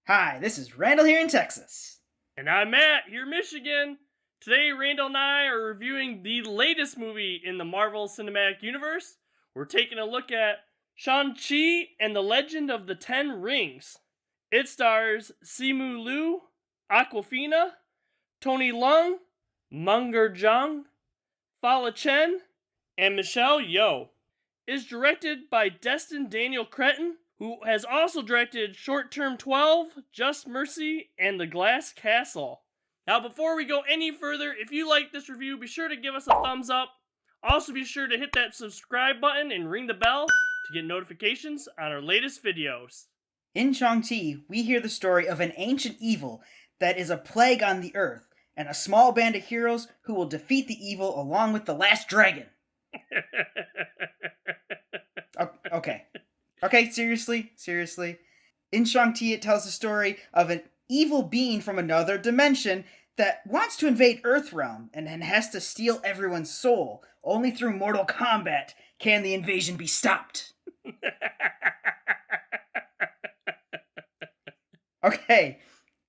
Hi, this is Randall here in Texas. And I'm Matt, here in Michigan. Today, Randall and I are reviewing the latest movie in the Marvel Cinematic Universe. We're taking a look at Shang-Chi and the Legend of the Ten Rings. It stars Simu Liu, Aquafina, Tony Leung, Munger Jung, Fala Chen, and Michelle Yeoh. It's directed by Destin Daniel Cretton, who has also directed Short Term 12, Just Mercy, and The Glass Castle. Now, before we go any further, if you like this review, be sure to give us a thumbs up. Also, be sure to hit that subscribe button and ring the bell to get notifications on our latest videos. In Shang-Chi, we hear the story of an ancient evil that is a plague on the earth, and a small band of heroes who will defeat the evil along with the last dragon. Okay. Okay, seriously. In Shang-Chi, it tells the story of an evil being from another dimension that wants to invade Earthrealm and has to steal everyone's soul. Only through mortal combat can the invasion be stopped. Okay,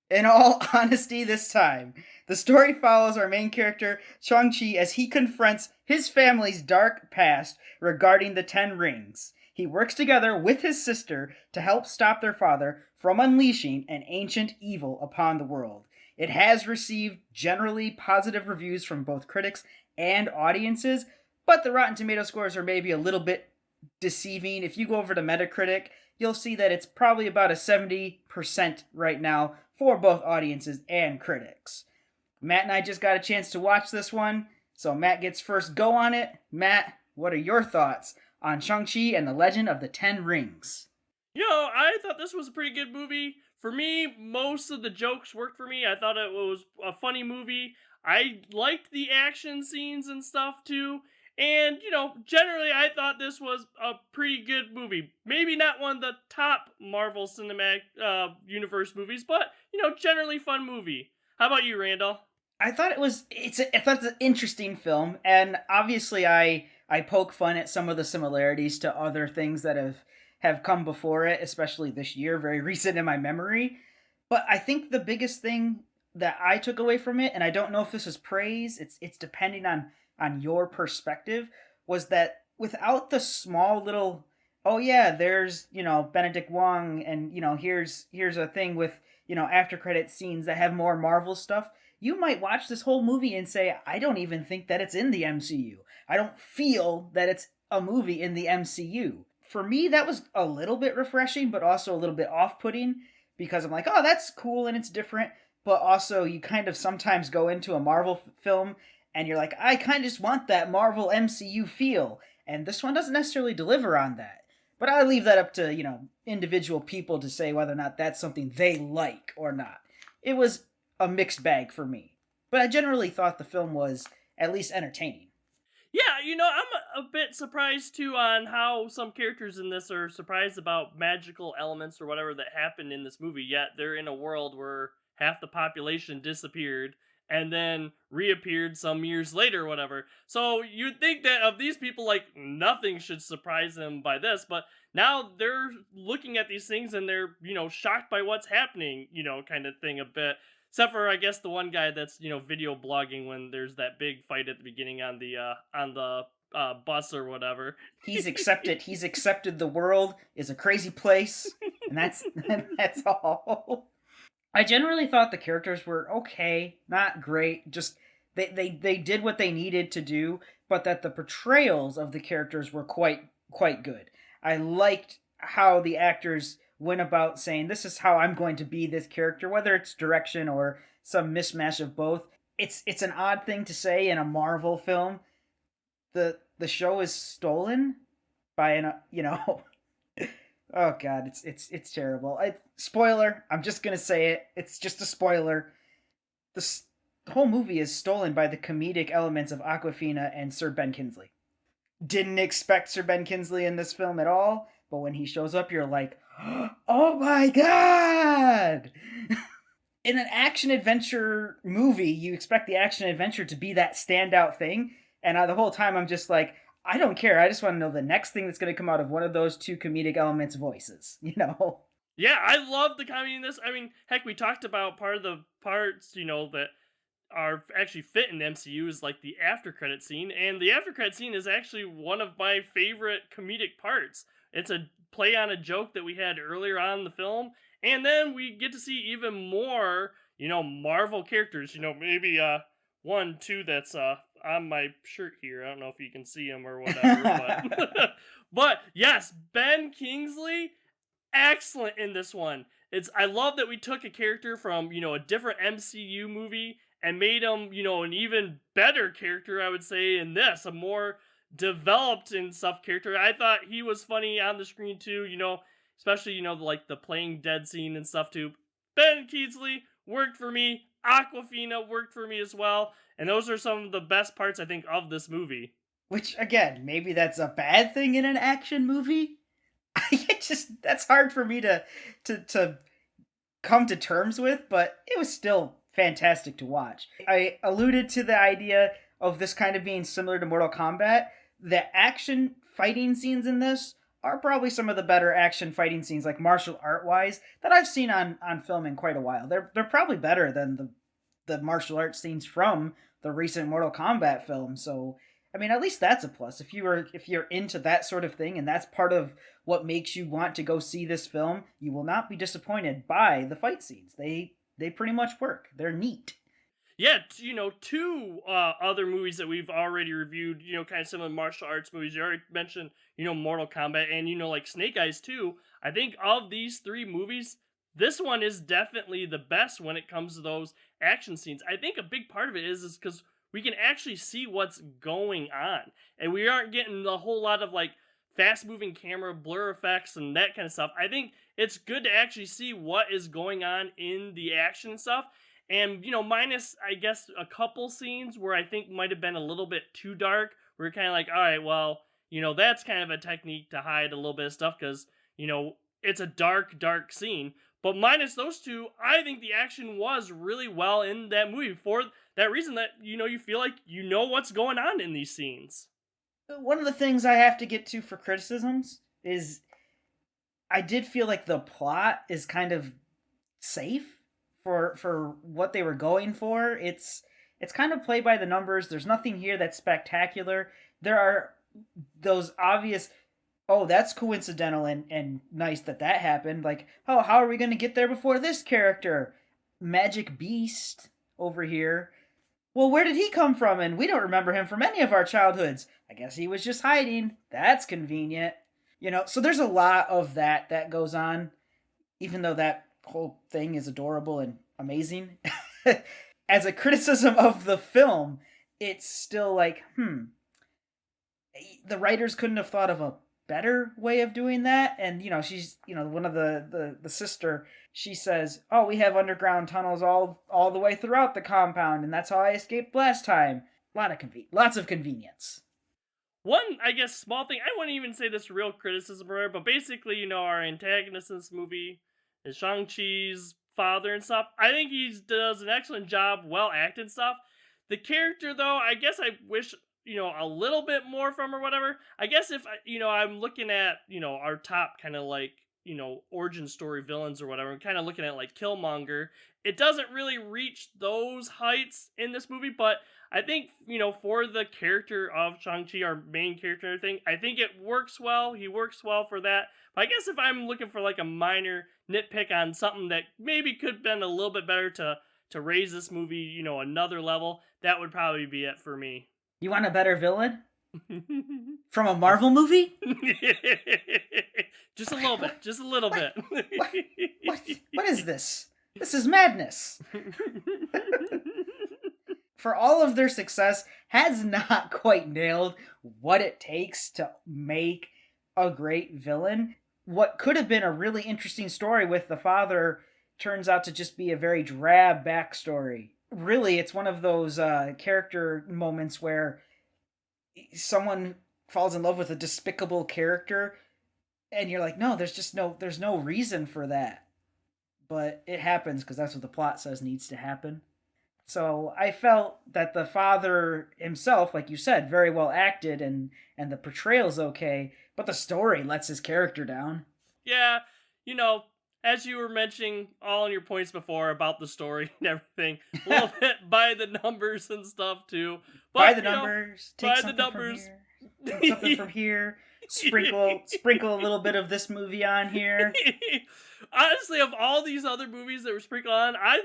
in all honesty this time, the story follows our main character, Shang-Chi, as he confronts his family's dark past regarding the Ten Rings. He works together with his sister to help stop their father from unleashing an ancient evil upon the world. It has received generally positive reviews from both critics and audiences, but the Rotten Tomato scores are maybe a little bit deceiving. If you go over to Metacritic, you'll see that it's probably about a 70% right now for both audiences and critics. Matt and I just got a chance to watch this one, so Matt gets first go on it. Matt, what are your thoughts on Shang-Chi and the Legend of the Ten Rings? I thought this was a pretty good movie. For me, most of the jokes worked for me. I thought it was a funny movie. I liked the action scenes and stuff too. And, generally I thought this was a pretty good movie. Maybe not one of the top Marvel Cinematic Universe movies, but, generally fun movie. How about you, Randall? I thought it's an interesting film, and obviously I poke fun at some of the similarities to other things that have come before it, especially this year, very recent in my memory. But I think the biggest thing that I took away from it, and I don't know if this is praise, it's depending on your perspective, was that without the small little, oh yeah, there's Benedict Wong, and here's a thing with after credit scenes that have more Marvel stuff. You might watch this whole movie and say, I don't even think that it's in the MCU. I don't feel that it's a movie in the MCU. For me, that was a little bit refreshing, but also a little bit off-putting, because I'm like, oh, that's cool and it's different. But also, you kind of sometimes go into a Marvel film and you're like, I kind of just want that Marvel MCU feel. And this one doesn't necessarily deliver on that. But I leave that up to, individual people to say whether or not that's something they like or not. It was a mixed bag for me. But I generally thought the film was at least entertaining. Yeah, I'm a bit surprised too on how some characters in this are surprised about magical elements or whatever that happened in this movie, yet they're in a world where half the population disappeared and then reappeared some years later or whatever. So you'd think that of these people, like, nothing should surprise them by this, but now they're looking at these things and they're, shocked by what's happening, kind of thing a bit. Except for, I guess, the one guy that's video blogging when there's that big fight at the beginning on the bus or whatever. He's accepted. He's accepted the world is a crazy place, and that's all. I generally thought the characters were okay, not great. Just they did what they needed to do, but that the portrayals of the characters were quite good. I liked how the actors went about saying, this is how I'm going to be this character, whether it's direction or some mismatch of both. It's an odd thing to say in a Marvel film. The show is stolen by oh god, it's terrible. Spoiler, I'm just gonna say it. It's just a spoiler. The whole movie is stolen by the comedic elements of Aquafina and Sir Ben Kingsley. Didn't expect Sir Ben Kingsley in this film at all, but when he shows up, you're like, oh my god! In an action adventure movie, you expect the action adventure to be that standout thing, and the whole time I'm just like, I don't care. I just want to know the next thing that's going to come out of one of those two comedic elements' voices, Yeah, I love the comedy in this. I mean, heck, we talked about part of the parts, that are actually fit in the MCU is like the after credit scene, and the after credit scene is actually one of my favorite comedic parts. It's a play on a joke that we had earlier on in the film, and then we get to see even more, Marvel characters. Maybe one, two that's on my shirt here. I don't know if you can see him or whatever, but but yes, Ben Kingsley excellent in this one. I love that we took a character from, a different MCU movie and made him, an even better character, I would say, in this, a more developed and stuff character. I thought he was funny on the screen too, especially, like the playing dead scene and stuff too. Ben Kingsley worked for me. Aquafina worked for me as well. And those are some of the best parts, I think, of this movie. Which again, maybe that's a bad thing in an action movie. It just that's hard for me to come to terms with, but it was still fantastic to watch. I alluded to the idea of this kind of being similar to Mortal Kombat. The action fighting scenes in this are probably some of the better action fighting scenes, like martial art wise, that I've seen on film in quite a while. They're probably better than the martial arts scenes from the recent Mortal Kombat film. So I mean, at least that's a plus. If you're into that sort of thing, and that's part of what makes you want to go see this film, you will not be disappointed by the fight scenes. They pretty much work. They're neat. Yeah, two other movies that we've already reviewed, kind of similar martial arts movies. You already mentioned, Mortal Kombat and, like Snake Eyes too. I think of these three movies, this one is definitely the best when it comes to those action scenes. I think a big part of it is because we can actually see what's going on. And we aren't getting a whole lot of like fast moving camera, blur effects, and that kind of stuff. I think it's good to actually see what is going on in the action stuff. And, minus, I guess, a couple scenes where I think might have been a little bit too dark. We're kind of like, all right, well, that's kind of a technique to hide a little bit of stuff because, it's a dark, dark scene. But minus those two, I think the action was really well in that movie for that reason that, you feel like you know what's going on in these scenes. One of the things I have to get to for criticisms is I did feel like the plot is kind of safe for what they were going for. It's kind of play by the numbers. There's nothing here that's spectacular. There are those obvious, oh, that's coincidental and nice that happened. Like, oh, how are we going to get there before this character? Magic Beast over here. Well, where did he come from? And we don't remember him from any of our childhoods. I guess he was just hiding. That's convenient. So there's a lot of that goes on, even though that whole thing is adorable and amazing. As a criticism of the film, it's still like, the writers couldn't have thought of a better way of doing that. And she's one of the sister, she says, oh, we have underground tunnels all the way throughout the compound, and that's how I escaped last time. Lots of convenience. One, I guess, small thing, I wouldn't even say this real criticism, but basically, our antagonist in this movie is Shang-Chi's father and stuff. I think he does an excellent job, well acted stuff. The character, though, I guess I wish, a little bit more from or whatever. I guess if, I'm looking at, our top kind of like, origin story villains or whatever, I'm kind of looking at like Killmonger. It doesn't really reach those heights in this movie, but I think, for the character of Shang-Chi, our main character and everything, I think it works well. He works well for that. But I guess if I'm looking for like a minor nitpick on something that maybe could have been a little bit better to raise this movie, another level, that would probably be it for me. You want a better villain? From a Marvel movie? Just a little bit. Just a little bit. What is this? This is madness. For all of their success, has not quite nailed what it takes to make a great villain. What could have been a really interesting story with the father turns out to just be a very drab backstory. Really, it's one of those character moments where someone falls in love with a despicable character, and you're like, no, there's no reason for that. But it happens because that's what the plot says needs to happen. So I felt that the father himself, like you said, very well acted, and the portrayal's okay, but the story lets his character down. Yeah, as you were mentioning all in your points before about the story and everything, a little bit by the numbers and stuff too. But, by the numbers, take by something the numbers. from here, take something from here, sprinkle a little bit of this movie on here. Honestly, of all these other movies that were sprinkled on, I,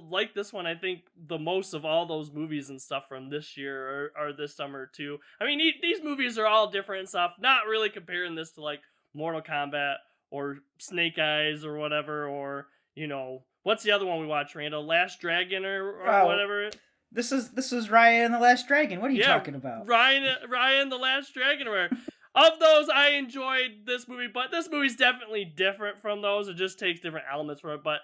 like this one, I think, the most of all those movies and stuff from this year or this summer, too. I mean, these movies are all different and stuff. Not really comparing this to, like, Mortal Kombat or Snake Eyes or whatever, or, what's the other one we watched, Randall? Last Dragon or whatever? This is Raya and the Last Dragon. What are you talking about? Raya and the Last Dragon, or of those, I enjoyed this movie, but this movie's definitely different from those. It just takes different elements from it. But,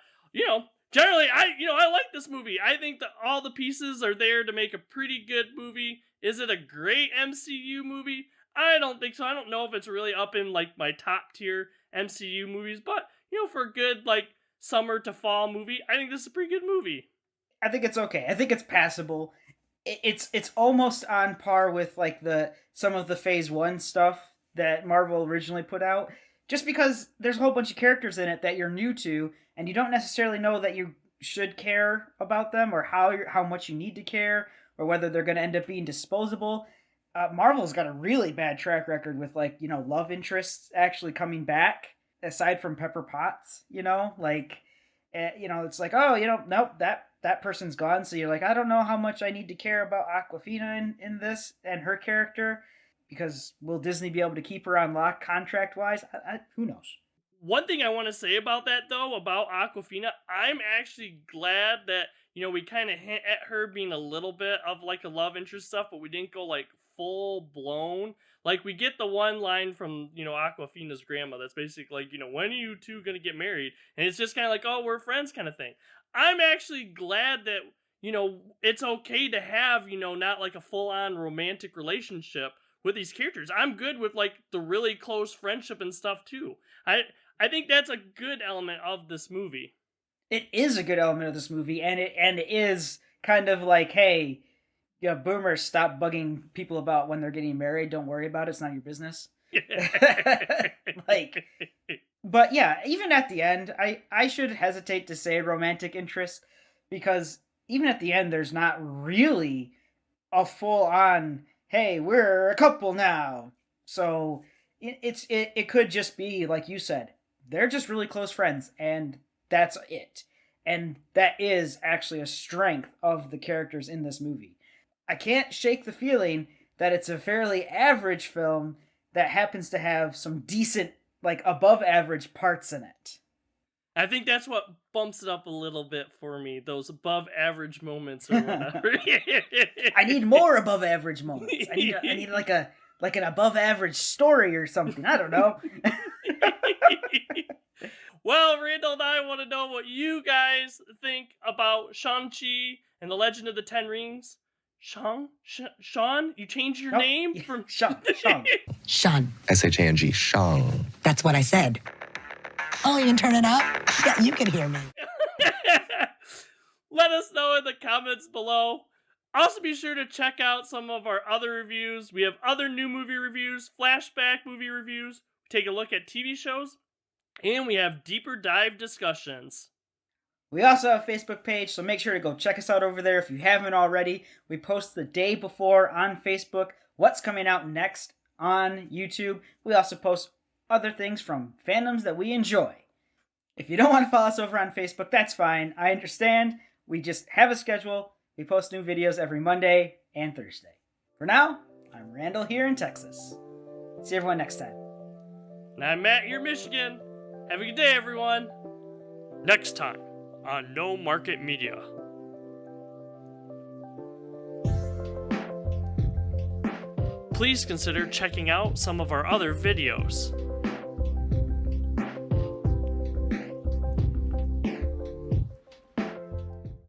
generally, I like this movie. I think that all the pieces are there to make a pretty good movie. Is it a great MCU movie? I don't think so. I don't know if it's really up in, like, my top tier MCU movies. But, for a good, like, summer to fall movie, I think this is a pretty good movie. I think it's okay. I think it's passable. It's almost on par with like some of the Phase 1 stuff that Marvel originally put out, just because there's a whole bunch of characters in it that you're new to and you don't necessarily know that you should care about them or how much you need to care or whether they're going to end up being disposable. Marvel's got a really bad track record with like, love interests actually coming back aside from Pepper Potts, it's like, oh, nope, that person's gone. So you're like, I don't know how much I need to care about Awkwafina in this and her character, because will Disney be able to keep her on lock contract wise? Who knows? One thing I want to say about that though, about Awkwafina, I'm actually glad that, we kind of hint at her being a little bit of like a love interest stuff, but we didn't go like full blown. Like we get the one line from, Awkwafina's grandma that's basically like, when are you two going to get married? And it's just kind of like, oh, we're friends kind of thing. I'm actually glad that, it's okay to have, not like a full-on romantic relationship with these characters. I'm good with like the really close friendship and stuff too. I think that's a good element of this movie. It is a good element of this movie, and it is kind of like, hey, boomers, stop bugging people about when they're getting married. Don't worry about it. It's not your business. But yeah, even at the end, I should hesitate to say romantic interest, because even at the end, there's not really a full-on, hey, we're a couple now. So it could just be, like you said, they're just really close friends, and that's it. And that is actually a strength of the characters in this movie. I can't shake the feeling that it's a fairly average film that happens to have some decent, like, above average parts in it. I think that's what bumps it up a little bit for me, those above average moments or whatever. I need more above average moments. I need like an above average story or something. I don't know. Well, Randall and I want to know what you guys think about Shang-Chi and the Legend of the Ten Rings. Sean? You changed your name from Sean. Sean. S-H-A-N-G. Shang. That's what I said. Oh, you can turn it up? Yeah, you can hear me. Let us know in the comments below. Also, be sure to check out some of our other reviews. We have other new movie reviews, flashback movie reviews. We take a look at TV shows, and we have deeper dive discussions. We also have a Facebook page, so make sure to go check us out over there if you haven't already. We post the day before on Facebook what's coming out next on YouTube. We also post other things from fandoms that we enjoy. If you don't want to follow us over on Facebook, that's fine. I understand. We just have a schedule. We post new videos every Monday and Thursday. For now, I'm Randall here in Texas. See everyone next time. And I'm Matt here in Michigan. Have a good day, everyone. Next time on No Market Media. Please consider checking out some of our other videos.